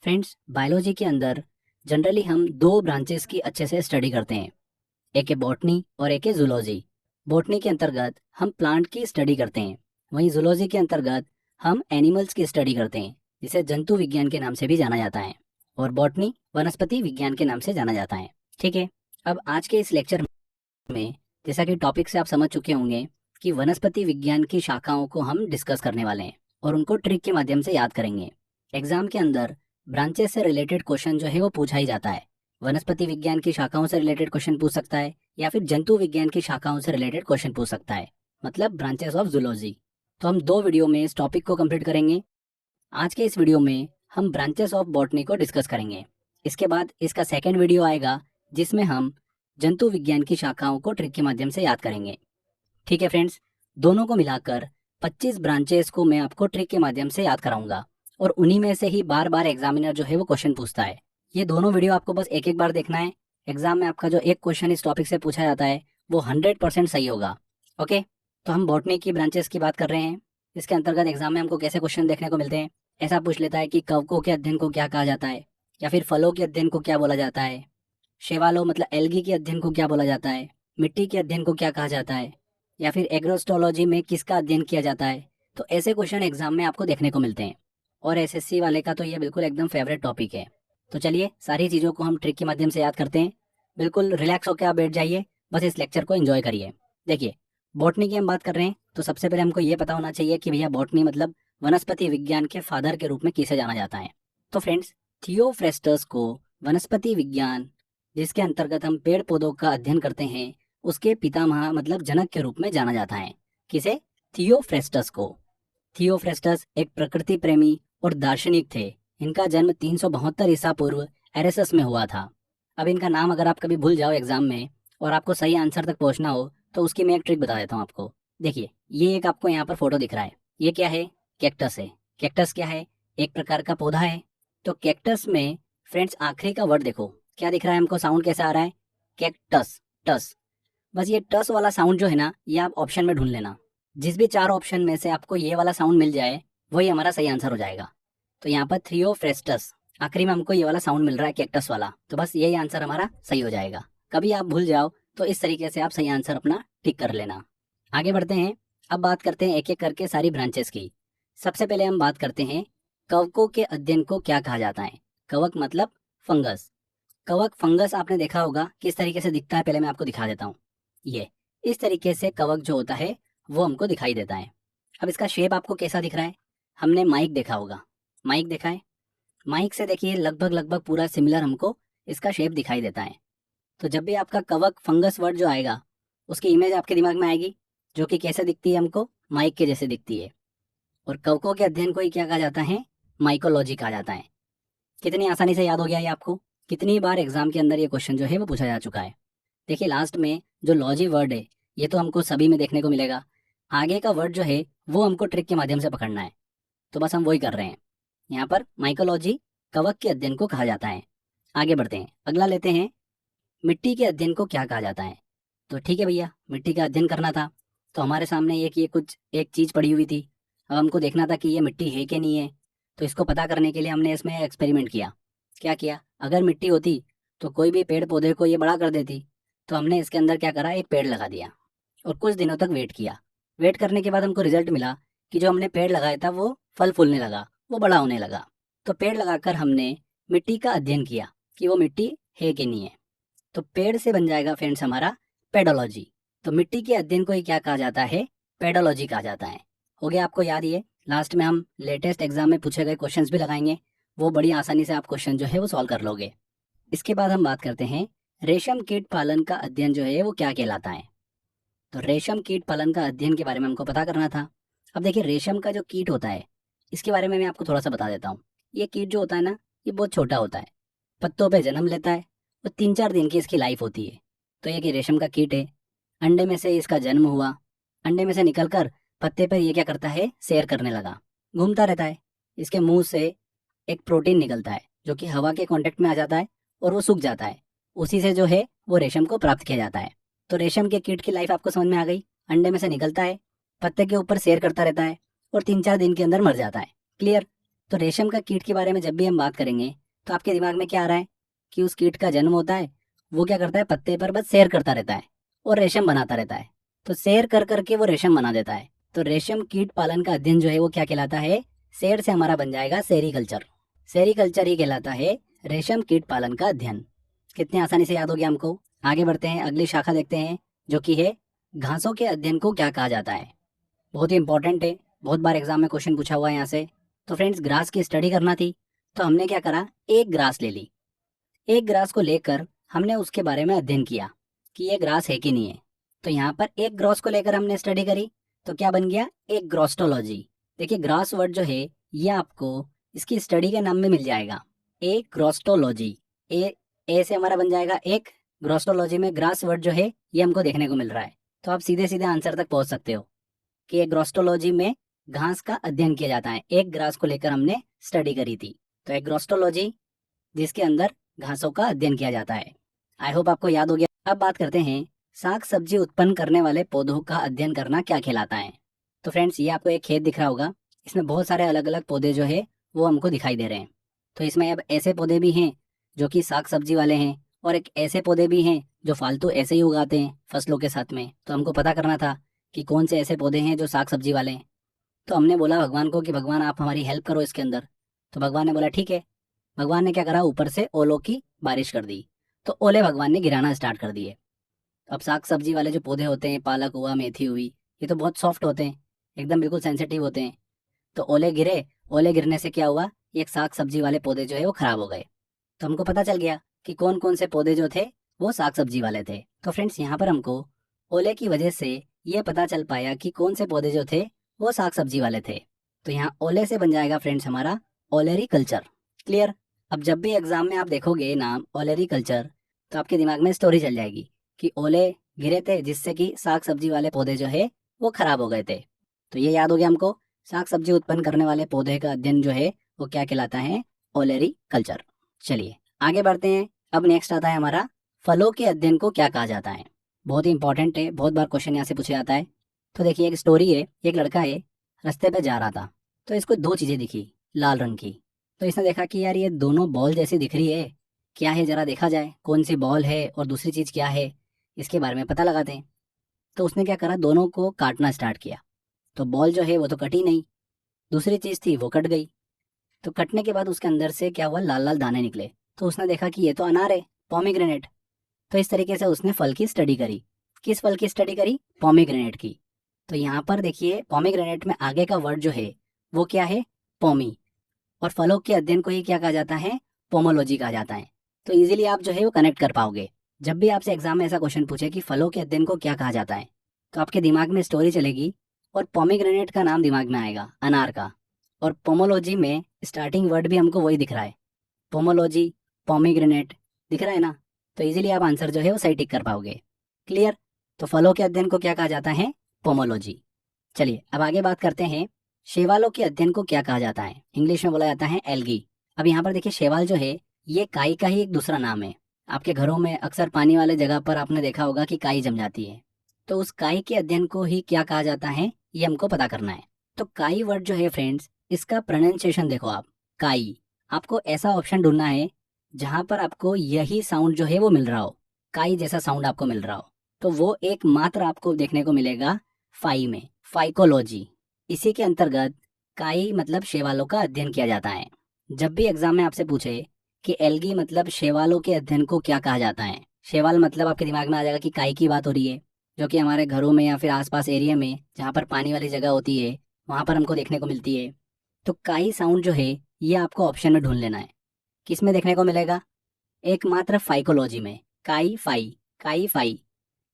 Friends, biology के अंदर generally हम दो ब्रांचेस की अच्छे से स्टडी करते हैं। एक है बॉटनी और एक है जूलॉजी। बॉटनी के अंतर्गत हम प्लांट की स्टडी करते हैं, वहीं जूलॉजी के अंतर्गत हम एनिमल्स की स्टडी करते हैं, जिसे जंतु विज्ञान के नाम से भी जाना जाता है। और बॉटनी वनस्पति विज्ञान के नाम से जाना जाता है। ठीक है, अब आज के इस लेक्चर में, जैसा कि टॉपिक से आप समझ चुके होंगे कि वनस्पति विज्ञान की शाखाओं को हम डिस्कस करने वाले हैं और उनको ट्रिक के माध्यम से याद करेंगे। एग्जाम के अंदर ब्रांचेस से रिलेटेड क्वेश्चन जो है वो पूछा ही जाता है। वनस्पति विज्ञान की शाखाओं से रिलेटेड क्वेश्चन पूछ सकता है या फिर जंतु विज्ञान की शाखाओं से रिलेटेड क्वेश्चन पूछ सकता है, मतलब ब्रांचेस ऑफ जूलॉजी। तो हम दो वीडियो में इस टॉपिक को कंप्लीट करेंगे। आज के इस वीडियो में हम ब्रांचेस ऑफ बॉटनी को डिस्कस करेंगे। इसके बाद इसका सेकेंड वीडियो आएगा जिसमें हम जंतु विज्ञान की शाखाओं को ट्रिक के माध्यम से याद करेंगे। ठीक है फ्रेंड्स, दोनों को मिलाकर 25 ब्रांचेस को मैं आपको ट्रिक के माध्यम से याद कराऊंगा और उन्हीं में से ही बार बार एग्जामिनर जो है वो क्वेश्चन पूछता है। ये दोनों वीडियो आपको बस एक एक बार देखना है। एग्जाम में आपका जो एक क्वेश्चन इस टॉपिक से पूछा जाता है वो 100% सही होगा। ओके, तो हम बॉटनी की ब्रांचेस की बात कर रहे हैं। इसके अंतर्गत एग्जाम में हमको कैसे क्वेश्चन देखने को मिलते हैं। ऐसा पूछ लेता है कि कवकों के अध्ययन को क्या कहा जाता है, या फिर फलों के अध्ययन को क्या बोला जाता है, शेवालों मतलब एल्गी के अध्ययन को क्या बोला जाता है, मिट्टी के अध्ययन को क्या कहा जाता है, या फिर एग्रोस्टोलॉजी में किसका अध्ययन किया जाता है। तो ऐसे क्वेश्चन एग्जाम में आपको देखने को मिलते हैं और एसएससी वाले का तो ये बिल्कुल एकदम फेवरेट टॉपिक है। तो चलिए सारी चीज़ों को हम ट्रिक के माध्यम से याद करते हैं। बिल्कुल रिलैक्स होकर आप बैठ जाइए, बस इस लेक्चर को एंजॉय करिए। देखिए, बॉटनी की हम बात कर रहे हैं तो सबसे पहले हमको ये पता होना चाहिए कि भैया बॉटनी मतलब वनस्पति विज्ञान के फादर के रूप में किसे जाना जाता है। तो फ्रेंड्स, थियोफ्रेस्टस को वनस्पति विज्ञान, जिसके अंतर्गत हम पेड़ पौधों का अध्ययन करते हैं, उसके पितामह मतलब जनक के रूप में जाना जाता है। किसे? थियोफ्रेस्टस को। थियोफ्रेस्टस एक प्रकृति प्रेमी और दार्शनिक थे। इनका जन्म 372 ईसा पूर्व एरेसस में हुआ था। अब इनका नाम अगर आप कभी भूल जाओ एग्जाम में और आपको सही आंसर तक पहुंचना हो तो उसकी मैं एक ट्रिक बता देता हूँ आपको। देखिए, ये एक आपको यहाँ पर फोटो दिख रहा है, ये क्या है? कैक्टस है। कैक्टस क्या है? एक प्रकार का पौधा है। तो कैक्टस में फ्रेंड्स आखिरी का वर्ड देखो, क्या दिख रहा है हमको? साउंड कैसा आ रहा है? कैक्टस, टस। बस ये टस वाला साउंड जो है ना, ये आप ऑप्शन में ढूंढ लेना। जिस भी चार ऑप्शन में से आपको ये वाला साउंड मिल जाए वही हमारा सही आंसर हो जाएगा। तो यहाँ पर थ्रियोफ्रेस्टस, आखिरी में हमको ये वाला साउंड मिल रहा है कैक्टस वाला, तो बस यही आंसर हमारा सही हो जाएगा। कभी आप भूल जाओ तो इस तरीके से आप सही आंसर अपना टिक कर लेना। आगे बढ़ते हैं, अब बात करते हैं एक एक करके सारी ब्रांचेस की। सबसे पहले हम बात करते हैं कवकों के अध्ययन को क्या कहा जाता है। कवक मतलब फंगस। कवक फंगस आपने देखा होगा किस तरीके से दिखता है, पहले मैं आपको दिखा देता हूँ। ये इस तरीके से कवक जो होता है वो हमको दिखाई देता है। अब इसका शेप आपको कैसा दिख रहा है? हमने माइक देखा होगा, माइक देखा है? माइक से देखिए लगभग लगभग पूरा सिमिलर हमको इसका शेप दिखाई देता है। तो जब भी आपका कवक फंगस वर्ड जो आएगा उसकी इमेज आपके दिमाग में आएगी, जो कि कैसे दिखती है? हमको माइक के जैसे दिखती है। और कवकों के अध्ययन को ही क्या कहा जाता है? माइकोलॉजी कहा जाता है। कितनी आसानी से याद हो गया ये आपको? कितनी बार एग्जाम के अंदर ये क्वेश्चन जो है वो पूछा जा चुका है। देखिए, लास्ट में जो लॉजी वर्ड है ये तो हमको सभी में देखने को मिलेगा। आगे का वर्ड जो है वो हमको ट्रिक के माध्यम से पकड़ना है, तो बस हम वही कर रहे हैं। यहाँ पर माइकोलॉजी कवक के अध्ययन को कहा जाता है। आगे बढ़ते हैं, अगला लेते हैं, मिट्टी के अध्ययन को क्या कहा जाता है। तो ठीक है भैया, मिट्टी का अध्ययन करना था तो हमारे सामने एक ये कुछ एक चीज पड़ी हुई थी। अब हमको देखना था कि ये मिट्टी है कि नहीं है। तो इसको पता करने के लिए हमने इसमें एक्सपेरिमेंट किया। क्या किया? अगर मिट्टी होती तो कोई भी पेड़ पौधे को ये बड़ा कर देती। तो हमने इसके अंदर क्या करा, एक पेड़ लगा दिया और कुछ दिनों तक वेट किया। वेट करने के बाद हमको रिजल्ट मिला कि जो हमने पेड़ लगाया था वो फल फूलने लगा, वो बड़ा होने लगा। तो पेड़ लगाकर हमने मिट्टी का अध्ययन किया कि वो मिट्टी है कि नहीं है। तो पेड़ से बन जाएगा फ्रेंड्स हमारा पेडोलॉजी। तो मिट्टी के अध्ययन को ही क्या कहा जाता है? पेडोलॉजी कहा जाता है। हो गया आपको याद? ये लास्ट में हम लेटेस्ट एग्जाम में पूछे गए क्वेश्चंस भी लगाएंगे, वो बड़ी आसानी से आप क्वेश्चन जो है वो सॉल्व कर लोगे। इसके बाद हम बात करते हैं रेशम कीट पालन का अध्ययन जो है वो क्या कहलाता है। तो रेशम कीट पालन का अध्ययन के बारे में हमको पता करना था। अब देखिए, रेशम का जो कीट होता है इसके बारे में मैं आपको थोड़ा सा बता देता हूँ। ये कीट जो होता है ना, ये बहुत छोटा होता है, पत्तों पे जन्म लेता है और 3-4 दिन की इसकी लाइफ होती है। तो ये कि रेशम का कीट है, अंडे में से इसका जन्म हुआ, अंडे में से निकलकर पत्ते पर ये क्या करता है? सैर करने लगा, घूमता रहता है। इसके मुंह से एक प्रोटीन निकलता है जो कि हवा के कांटेक्ट में आ जाता है और वो सूख जाता है। उसी से जो है वो रेशम को प्राप्त किया जाता है। तो रेशम के कीट की लाइफ आपको समझ में आ गई। अंडे में से निकलता है, पत्ते के ऊपर सैर करता रहता है और 3-4 दिन के अंदर मर जाता है। क्लियर? तो रेशम का कीट के बारे में जब भी हम बात करेंगे तो आपके दिमाग में क्या आ रहा है कि उस कीट का जन्म होता है, वो क्या करता है, पत्ते पर बस सैर करता रहता है और रेशम बनाता रहता है। तो सैर कर करके वो रेशम बना देता है। तो रेशम कीट पालन का अध्ययन जो है वो क्या कहलाता है, सैर से हमारा बन जाएगा सेरीकल्चर। सेरीकल्चर ही कहलाता है रेशम कीट पालन का अध्ययन। कितने आसानी से याद हो गया हमको। आगे बढ़ते हैं, अगली शाखा देखते हैं जो कि है घासों के अध्ययन को क्या कहा जाता है। बहुत ही इंपॉर्टेंट है, बहुत बार एग्जाम में क्वेश्चन पूछा हुआ है यहाँ से। तो फ्रेंड्स, ग्रास की स्टडी करना थी तो हमने क्या करा, एक ग्रास ले ली। एक ग्रास को लेकर हमने उसके बारे में अध्ययन किया कि ये ग्रास है कि नहीं है। तो यहाँ पर एक ग्रास को लेकर हमने स्टडी करी तो क्या बन गया, एक ग्रोस्टोलॉजी। देखिए ग्रास वर्ड जो है ये आपको इसकी स्टडी के नाम में मिल जाएगा, एक ग्रोस्टोलॉजी। ए से हमारा बन जाएगा एक, ग्रोस्टोलॉजी में ग्रास वर्ड जो है ये हमको देखने को मिल रहा है। तो आप सीधे सीधे आंसर तक पहुंच सकते हो कि एक ग्रोस्टोलॉजी में घास का अध्ययन किया जाता है। एक ग्रास को लेकर हमने स्टडी करी थी, तो एक ग्रोस्टोलॉजी जिसके अंदर घासों का अध्ययन किया जाता है। आई होप आपको याद हो गया। अब बात करते हैं साग सब्जी उत्पन्न करने वाले पौधों का अध्ययन करना क्या कहलाता है। तो फ्रेंड्स, ये आपको एक खेत दिख रहा होगा, इसमें बहुत सारे अलग अलग पौधे जो है वो हमको दिखाई दे रहे हैं। तो इसमें अब ऐसे पौधे भी हैं जो कि साग सब्जी वाले हैं और एक ऐसे पौधे भी हैं जो फालतू ऐसे ही उगाते हैं फसलों के साथ में। तो हमको पता करना था कि कौन से ऐसे पौधे हैं जो साग सब्जी वाले हैं। तो हमने बोला भगवान को कि भगवान आप हमारी हेल्प करो इसके अंदर। तो भगवान ने बोला ठीक है। भगवान ने क्या करा, ऊपर से ओलों की बारिश कर दी। तो ओले भगवान ने गिराना स्टार्ट कर दिए। अब साग सब्जी वाले जो पौधे होते हैं, पालक हुआ, मेथी हुई, ये तो बहुत सॉफ्ट होते हैं, एकदम बिल्कुल सेंसिटिव होते हैं। तो ओले गिरे, ओले गिरने से क्या हुआ, ये साग सब्जी वाले पौधे जो है वो खराब हो गए। तो हमको पता चल गया कि कौन कौन से पौधे जो थे वो साग सब्जी वाले थे। तो फ्रेंड्स, यहाँ पर हमको ओले की वजह से ये पता चल पाया कि कौन से पौधे जो थे वो साग सब्जी वाले थे। तो यहाँ ओले से बन जाएगा फ्रेंड्स हमारा ओलेरी कल्चर। क्लियर। अब जब भी एग्जाम में आप देखोगे नाम ओलेरी कल्चर तो आपके दिमाग में स्टोरी चल जाएगी कि ओले गिरे थे जिससे कि साग सब्जी वाले पौधे जो है वो खराब हो गए थे। तो ये याद हो गया हमको, साग सब्जी उत्पन्न करने वाले पौधे का अध्ययन जो है वो क्या कहलाता है, ओलेरी कल्चर। चलिए आगे बढ़ते हैं। अब नेक्स्ट आता है हमारा फलों के अध्ययन को क्या कहा जाता है। बहुत ही इंपॉर्टेंट है, बहुत बार क्वेश्चन यहाँ से पूछा जाता है। तो देखिए एक स्टोरी है, एक लड़का है रास्ते पे जा रहा था तो इसको दो चीजें दिखी लाल रंग की। तो इसने देखा कि यार ये दोनों बॉल जैसी दिख रही है, क्या है जरा देखा जाए कौन सी बॉल है और दूसरी चीज क्या है, इसके बारे में पता लगाते हैं। तो उसने क्या करा, दोनों को काटना स्टार्ट किया। तो बॉल जो है वो तो कटी नहीं, दूसरी चीज थी वो कट गई। तो कटने के बाद उसके अंदर से क्या हुआ, लाल लाल दाने निकले। तो उसने देखा कि ये तो अनार है, पॉमीग्रेनेट। तो इस तरीके से उसने फल की स्टडी करी। किस फल की स्टडी करी, पॉमीग्रेनेट की। तो यहाँ पर देखिए पॉमीग्रेनेट में आगे का वर्ड जो है वो क्या है, पॉमी। और फलों के अध्ययन को ही क्या कहा जाता है, पोमोलॉजी कहा जाता है। तो इजीली आप जो है वो कनेक्ट कर पाओगे। जब भी आपसे एग्जाम में ऐसा क्वेश्चन पूछे कि फलों के अध्ययन को क्या कहा जाता है तो आपके दिमाग में स्टोरी चलेगी और पॉमीग्रेनेट का नाम दिमाग में आएगा, अनार का। और पोमोलॉजी में स्टार्टिंग वर्ड भी हमको वही दिख रहा है, पोमोलॉजी, पॉमीग्रेनेट दिख रहा है ना। तो इजीली आप आंसर जो है वो सही टिक कर पाओगे। क्लियर। तो फलों के अध्ययन को क्या कहा जाता है, पोमोलॉजी। चलिए अब आगे बात करते हैं शैवालों के अध्ययन को क्या कहा जाता है। इंग्लिश में बोला जाता है एल्गी। अब यहाँ पर देखिए शैवाल जो है ये काई का ही एक दूसरा नाम है। आपके घरों में अक्सर पानी वाले जगह पर आपने देखा होगा कि काई जम जाती है। तो उस काई के अध्ययन को ही क्या कहा जाता है ये हमको पता करना है। तो काई वर्ड जो है फ्रेंड्स, इसका प्रोनाउंसिएशन देखो आप, काई। आपको ऐसा ऑप्शन ढूंढना है जहां पर आपको यही साउंड जो है वो मिल रहा हो, काई जैसा साउंड आपको मिल रहा हो। तो वो एक मात्र आपको देखने को मिलेगा फाई में, फाइकोलॉजी। इसी के अंतर्गत काई मतलब शैवालों का अध्ययन किया जाता है। जब भी एग्जाम में आपसे पूछे कि एल्गी मतलब शैवालों के अध्ययन को क्या कहा जाता है, शैवाल मतलब आपके दिमाग में आ जाएगा कि काई की बात हो रही है, जो कि हमारे घरों में या फिर आसपास एरिया में जहाँ पर पानी वाली जगह होती है वहां पर हमको देखने को मिलती है। तो काई साउंड जो है ये आपको ऑप्शन में ढूंढ लेना है। किस में देखने को मिलेगा, एकमात्र फाइकोलॉजी में, काई फाई, काई फाई।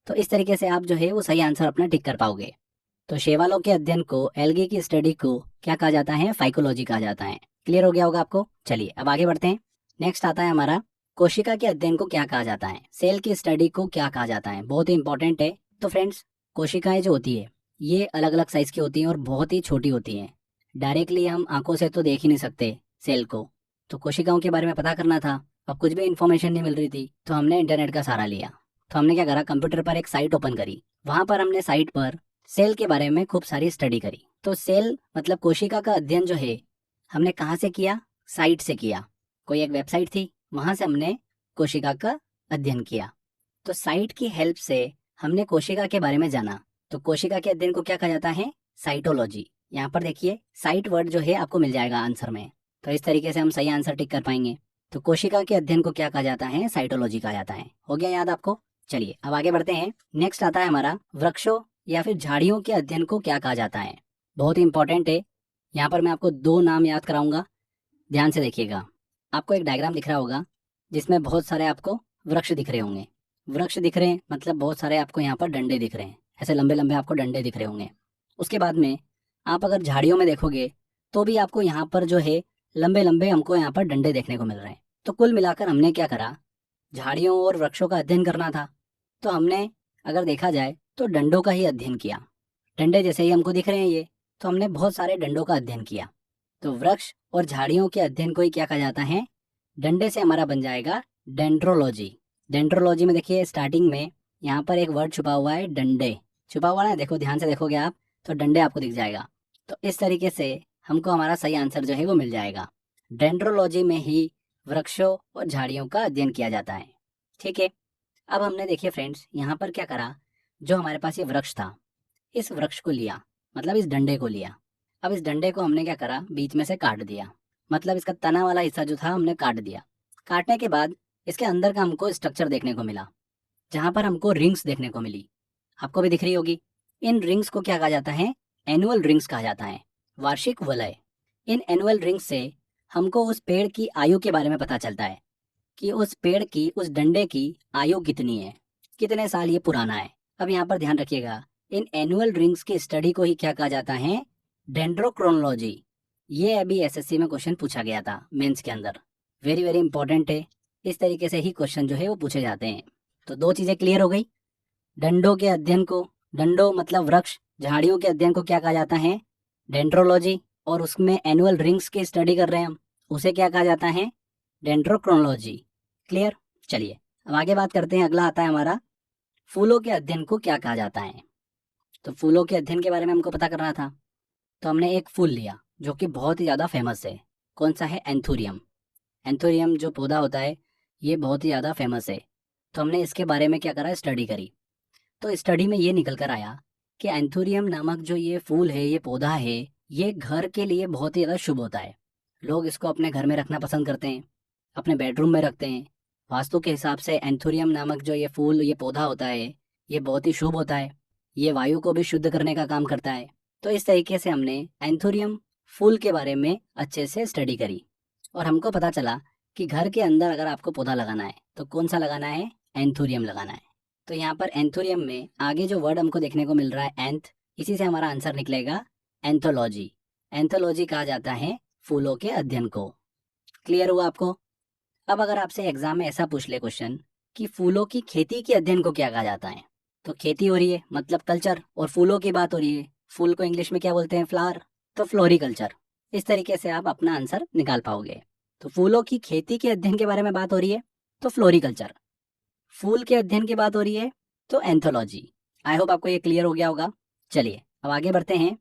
तो इस तरीके से आप जो है वो सही आंसर अपना टिक कर पाओगे। तो शैवालों के अध्ययन को, एल्गी की स्टडी को क्या कहा जाता है, फाइकोलॉजी कहा जाता है। क्लियर हो गया होगा आपको। चलिए अब आगे बढ़ते हैं। नेक्स्ट आता है हमारा कोशिका के अध्ययन को क्या कहा जाता है, सेल की स्टडी को क्या कहा जाता है। बहुत ही इंपॉर्टेंट है। तो फ्रेंड्स, कोशिकाएं जो होती है ये अलग अलग साइज की होती हैं और बहुत ही छोटी होती हैं। डायरेक्टली हम आंखों से तो देख ही नहीं सकते सेल को। तो कोशिकाओं के बारे में पता करना था, अब कुछ भी इंफॉर्मेशन नहीं मिल रही थी तो हमने इंटरनेट का सहारा लिया। तो हमने क्या करा, कंप्यूटर पर एक साइट ओपन करी। वहां पर हमने साइट पर सेल के बारे में खूब सारी स्टडी करी। तो सेल मतलब कोशिका का अध्ययन जो है हमने कहाँ से किया? साइट से किया। कोई एक वेबसाइट थी, वहां से हमने कोशिका का अध्ययन किया। तो साइट की हेल्प से हमने कोशिका के बारे में जाना। तो कोशिका के अध्ययन को क्या कहा जाता है? साइटोलॉजी। यहाँ पर देखिए साइट वर्ड जो है आपको मिल जाएगा आंसर में। तो इस तरीके से हम सही आंसर टिक कर पाएंगे। तो कोशिका के अध्ययन को क्या कहा जाता है? साइटोलॉजी कहा जाता है। हो गया याद आपको? चलिए अब आगे बढ़ते हैं। नेक्स्ट आता है हमारा वृक्षों या फिर झाड़ियों के अध्ययन को क्या कहा जाता है। बहुत ही इंपॉर्टेंट है। यहाँ पर मैं आपको 2 नाम याद कराऊंगा, ध्यान से देखिएगा। आपको एक डायग्राम दिख रहा होगा जिसमें बहुत सारे आपको वृक्ष दिख रहे होंगे। वृक्ष दिख रहे हैं मतलब बहुत सारे आपको यहाँ पर डंडे दिख रहे हैं, ऐसे लंबे लंबे आपको डंडे दिख रहे होंगे। उसके बाद में आप अगर झाड़ियों में देखोगे तो भी आपको यहाँ पर जो है लंबे लंबे हमको यहाँ पर डंडे देखने को मिल रहे हैं। तो कुल मिलाकर हमने क्या करा? झाड़ियों और वृक्षों का अध्ययन करना था, तो हमने अगर देखा जाए तो डंडों का ही अध्ययन किया। डंडे जैसे ही हमको दिख रहे हैं ये, तो हमने बहुत सारे डंडों का अध्ययन किया। तो वृक्ष और झाड़ियों के अध्ययन को ही क्या कहा जाता है? डंडे से हमारा बन जाएगा डेंड्रोलॉजी। डेंड्रोलॉजी में देखिए स्टार्टिंग में यहाँ पर एक वर्ड छुपा हुआ है, डंडे छुपा हुआ है। देखो ध्यान से देखोगे आप तो डंडे आपको दिख जाएगा। तो इस तरीके से हमको हमारा सही आंसर जो है वो मिल जाएगा। डेंड्रोलॉजी में ही वृक्षों और झाड़ियों का अध्ययन किया जाता है। ठीक है, अब हमने देखिए फ्रेंड्स यहाँ पर क्या करा, जो हमारे पास ये वृक्ष था, इस वृक्ष को लिया, मतलब इस डंडे को लिया। अब इस डंडे को हमने क्या करा? बीच में से काट दिया, मतलब इसका तना वाला हिस्सा जो था हमने काट दिया। काटने के बाद इसके अंदर का हमको स्ट्रक्चर देखने को मिला, जहां पर हमको रिंग्स देखने को मिली। आपको भी दिख रही होगी। इन रिंग्स को क्या कहा जाता है? एनुअल रिंग्स कहा जाता है, वार्षिक वलय। इन एनुअल रिंग्स से हमको उस पेड़ की आयु के बारे में पता चलता है कि उस पेड़ की, उस डंडे की आयु कितनी है, कितने साल ये पुराना है। अब यहाँ पर ध्यान रखिएगा, इन एनुअल रिंग्स की स्टडी को ही क्या कहा जाता है? डेंड्रोक्रोनोलॉजी। ये अभी एसएससी में क्वेश्चन पूछा गया था मेंस के अंदर, वेरी वेरी इंपॉर्टेंट है। इस तरीके से ही क्वेश्चन जो है वो पूछे जाते हैं। तो 2 चीजें क्लियर हो गई। डंडों के अध्ययन को, डंडों मतलब वृक्ष, झाड़ियों के अध्ययन को क्या कहा जाता है? डेंड्रोलॉजी। और उसमें एनुअल रिंग्स की स्टडी कर रहे हैं हम, उसे क्या कहा जाता है? डेंड्रोक्रोनोलॉजी। क्लियर? चलिए अब आगे बात करते हैं। अगला आता है हमारा फूलों के अध्ययन को क्या कहा जाता है। तो फूलों के अध्ययन के बारे में हमको पता करना था, तो हमने एक फूल लिया जो कि बहुत ही ज़्यादा फेमस है। कौन सा है? एंथुरियम। एंथुरियम जो पौधा होता है ये बहुत ही ज़्यादा फेमस है। तो हमने इसके बारे में क्या करा? स्टडी करी। तो स्टडी में ये निकल कर आया कि एंथुरियम नामक जो ये फूल है, ये पौधा है, ये घर के लिए बहुत ही ज़्यादा शुभ होता है। लोग इसको अपने घर में रखना पसंद करते हैं, अपने बेडरूम में रखते हैं। वास्तु के हिसाब से एंथुरियम नामक जो ये फूल, ये पौधा होता है, ये बहुत ही शुभ होता है। ये वायु को भी शुद्ध करने का काम करता है। तो इस तरीके से हमने एंथुरियम फूल के बारे में अच्छे से स्टडी करी और हमको पता चला कि घर के अंदर अगर आपको पौधा लगाना है तो कौन सा लगाना है? एंथुरियम लगाना है। तो यहाँ पर एंथुरियम में आगे जो वर्ड हमको देखने को मिल रहा है एंथ, इसी से हमारा आंसर निकलेगा एंथोलॉजी। एंथोलॉजी कहा जाता है फूलों के अध्ययन को। क्लियर हुआ आपको? अब अगर आपसे एग्जाम में ऐसा पूछ ले क्वेश्चन कि फूलों की खेती के अध्ययन को क्या कहा जाता है, तो खेती हो रही है मतलब कल्चर, और फूलों की बात हो रही है, फूल को इंग्लिश में क्या बोलते हैं? फ्लावर, तो फ्लोरिकल्चर। इस तरीके से आप अपना आंसर निकाल पाओगे। तो फूलों की खेती के अध्ययन के बारे में बात हो रही है तो फ्लोरिकल्चर, फूल के अध्ययन की बात हो रही है तो एंथोलॉजी। आई होप आपको ये क्लियर हो गया होगा। चलिए अब आगे बढ़ते हैं।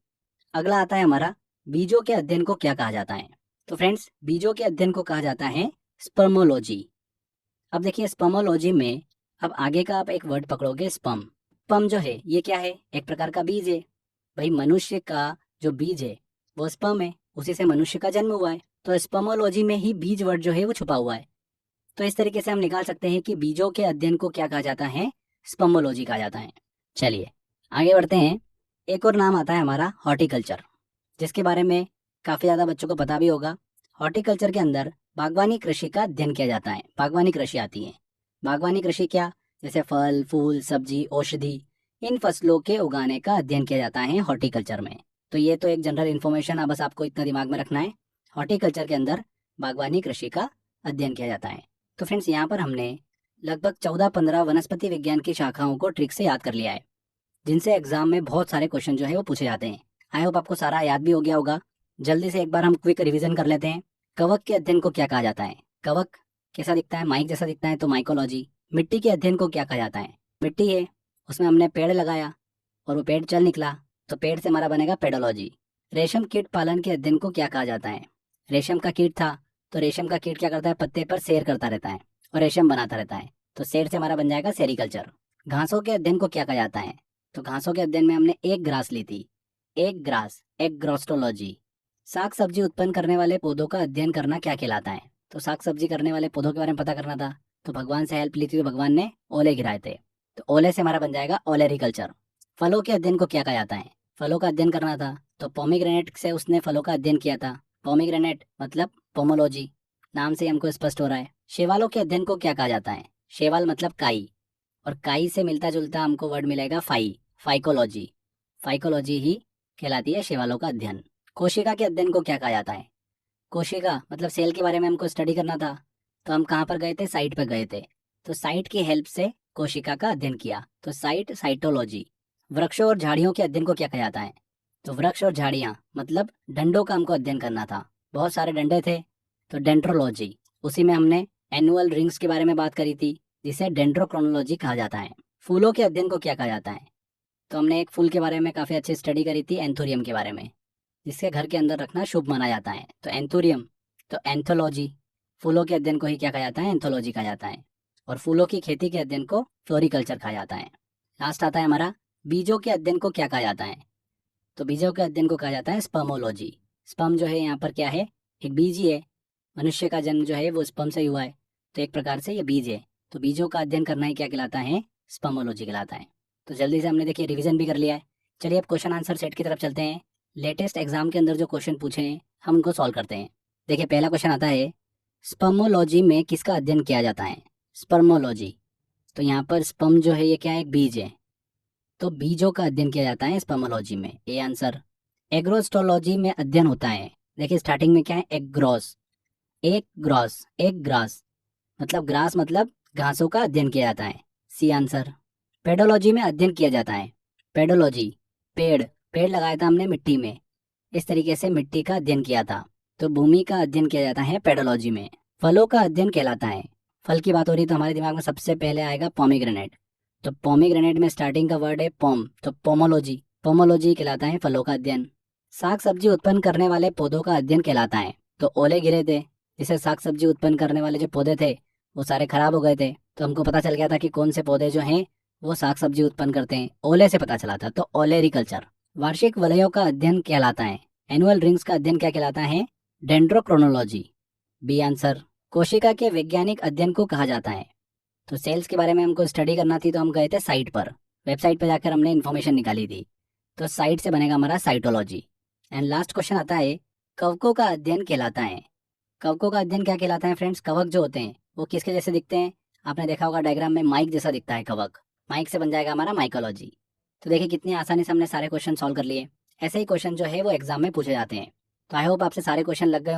अगला आता है हमारा बीजों के अध्ययन को क्या कहा जाता है। तो फ्रेंड्स बीजों के अध्ययन को कहा जाता है स्पर्मोलॉजी। अब देखिए स्पर्मोलॉजी में अब आगे का आप एक वर्ड पकड़ोगे, स्पर्म। स्पर्म जो है ये क्या है? एक प्रकार का बीज है। भाई मनुष्य का जो बीज है वो स्पर्म है, उसी से मनुष्य का जन्म हुआ है। तो स्पर्मोलॉजी में ही बीज वर्ड जो है वो छुपा हुआ है। तो इस तरीके से हम निकाल सकते हैं कि बीजों के अध्ययन को क्या कहा जाता है? स्पर्मोलॉजी कहा जाता है। चलिए आगे बढ़ते हैं। एक और नाम आता है हमारा हॉर्टिकल्चर, जिसके बारे में काफी ज्यादा बच्चों को पता भी होगा। हॉर्टिकल्चर के अंदर बागवानी कृषि का अध्ययन किया जाता है। बागवानी कृषि आती है। बागवानी कृषि क्या? जैसे फल, फूल, सब्जी, औषधि, इन फसलों के उगाने का अध्ययन किया जाता है हॉर्टिकल्चर में। तो ये तो एक जनरल इन्फॉर्मेशन है, बस आपको इतना दिमाग में रखना है। हॉर्टिकल्चर के अंदर बागवानी कृषि का अध्ययन किया जाता है। तो फ्रेंड्स यहाँ पर हमने लगभग 14-15 वनस्पति विज्ञान की शाखाओं को ट्रिक से याद कर लिया है, जिनसे एग्जाम में बहुत सारे क्वेश्चन जो है वो पूछे जाते हैं। आई होप आपको सारा याद भी हो गया होगा। जल्दी से एक बार हम क्विक रिवीजन कर लेते हैं। कवक के अध्ययन को क्या कहा जाता है? कवक कैसा दिखता है? माइक जैसा दिखता है, तो माइकोलॉजी। मिट्टी के अध्ययन को क्या कहा जाता है? मिट्टी है, उसमें हमने पेड़ लगाया और वो पेड़ चल निकला, तो पेड़ से हमारा बनेगा पेडोलॉजी। रेशम कीट पालन के अध्ययन को क्या कहा जाता है? रेशम का कीट था, तो रेशम का कीट क्या करता है, पत्ते पर सैर करता रहता है और रेशम बनाता रहता है, तो सैर से हमारा बन जाएगा सेरिकल्चर। घासों के अध्ययन को क्या कहा जाता है, तो घासों के अध्ययन में हमने एक ग्रास ली थी, एक ग्रास, एक ग्रोस्टोलॉजी। साग सब्जी उत्पन्न करने वाले पौधों का अध्ययन करना क्या कहलाता है, तो साग सब्जी करने वाले पौधों के बारे में पता करना था, तो भगवान से हेल्प ली थी, तो भगवान ने ओले गिराए थे, तो ओले से हमारा बन जाएगा ओलेरिकल्चर। फलों के अध्ययन को क्या कहा जाता है, फलों का अध्ययन करना था, तो पोमीग्रेनेट से उसने फलों का अध्ययन किया था। पोमीग्रेनेट मतलब पोमोलॉजी, नाम से हमको स्पष्ट हो रहा है। शैवालों के अध्ययन को क्या कहा जाता है, शैवाल मतलब काई, और काई से मिलता जुलता हमको वर्ड मिलेगा फाइकोलॉजी। फाइकोलॉजी ही कहलाती है शैवालों का अध्ययन। कोशिका के अध्ययन को क्या कहा जाता है, कोशिका मतलब सेल के बारे में हमको स्टडी करना था, तो हम कहाँ पर गए थे, साइट पर गए थे, तो साइट की हेल्प से कोशिका का अध्ययन किया, तो साइटोलॉजी। वृक्षों और झाड़ियों के अध्ययन को क्या कहा जाता है, तो वृक्ष और झाड़ियाँ मतलब डंडों का हमको अध्ययन करना था, बहुत सारे डंडे थे, तो डेंड्रोलॉजी। उसी में हमने एनुअल रिंग्स के बारे में बात करी थी, जिसे डेंड्रोक्रोनोलॉजी कहा जाता है। फूलों के अध्ययन को क्या कहा जाता है, तो हमने एक फूल के बारे में काफ़ी अच्छी स्टडी करी थी, एंथोरियम के बारे में, जिसके घर के अंदर रखना शुभ माना जाता है, तो एंथोरियम। तो एंथोलॉजी, फूलों के अध्ययन को ही क्या कहा जाता है, एंथोलॉजी कहा जाता है। और फूलों की खेती के अध्ययन को फ्लोरिकल्चर कहा जाता है। लास्ट आता है हमारा, बीजों के अध्ययन को क्या कहा जाता है, तो बीजों के अध्ययन को कहा जाता है स्पर्मोलॉजी। स्पर्म जो है यहाँ पर क्या है, एक बीज ही है, मनुष्य का जन्म जो है वो स्पर्म से ही हुआ है, तो एक प्रकार से ये बीज है, तो बीजों का अध्ययन करना ही क्या कहलाता है, स्पर्मोलॉजी कहलाता है। तो जल्दी से हमने देखिए रिवीजन भी कर लिया है। चलिए अब क्वेश्चन आंसर सेट की तरफ चलते हैं। लेटेस्ट एग्जाम के अंदर जो क्वेश्चन पूछे हैं हम उनको सॉल्व करते हैं। देखिए पहला क्वेश्चन आता है, स्पर्मोलॉजी में किसका अध्ययन किया जाता है, स्पर्मोलॉजी। तो यहाँ पर स्पर्म जो है ये क्या है, एक बीज है, तो बीजों का अध्ययन किया जाता है स्पर्मोलॉजी में, ए आंसर। एग्रोस्टोलॉजी में अध्ययन होता है, देखिए स्टार्टिंग में क्या है, एक ग्रास मतलब ग्रास मतलब घासों का अध्ययन किया जाता है, सी आंसर। पेडोलॉजी में अध्ययन किया जाता है, पेडोलॉजी पेड़, पेड़ लगाया था हमने मिट्टी में, इस तरीके से मिट्टी का अध्ययन किया था, तो भूमि का अध्ययन किया जाता है पेडोलॉजी में। फलों का अध्ययन कहलाता है, फल की बात हो रही तो हमारे दिमाग में सबसे पहले आएगा पोमीग्रेनेट, तो पोमीग्रेनेट में स्टार्टिंग का वर्ड है पोम, तो पोमोलॉजी, पोमोलॉजी कहलाता है फलों का अध्ययन। साग सब्जी उत्पन्न करने वाले पौधों का अध्ययन कहलाता है, तो ओले गिरे थे, जिससे साग सब्जी उत्पन्न करने वाले जो पौधे थे वो सारे खराब हो गए थे, तो हमको पता चल गया था कि कौन से पौधे जो हैं वो साग सब्जी उत्पन्न करते हैं, ओले से पता चला था, तो ओलेरिकल्चर। वार्षिक वलयों का अध्ययन कहलाता है, एनुअल रिंग्स का अध्ययन क्या कहलाता है, डेंड्रोक्रोनोलॉजी, बी आंसर। कोशिका के वैज्ञानिक अध्ययन को कहा जाता है, तो सेल्स के बारे में हमको स्टडी करना थी, तो हम गए थे साइट पर, वेबसाइट पर जाकर हमने इन्फॉर्मेशन निकाली थी, तो साइट से बनेगा हमारा साइटोलॉजी। एंड लास्ट क्वेश्चन आता है, कवकों का अध्ययन कहलाता है। कवकों का अध्ययन क्या कहलाता है फ्रेंड्स, कवक जो होते हैं वो किसके जैसे दिखते हैं, आपने देखा होगा डायग्राम में माइक जैसा दिखता है कवक, माइक से बन जाएगा हमारा माइकोलॉजी। तो देखिए कितनी आसानी से हमने सारे क्वेश्चन सॉल्व कर लिए। ऐसे ही क्वेश्चन जो है वो एग्जाम में पूछे जाते हैं, तो आई होप आपसे सारे क्वेश्चन लग गए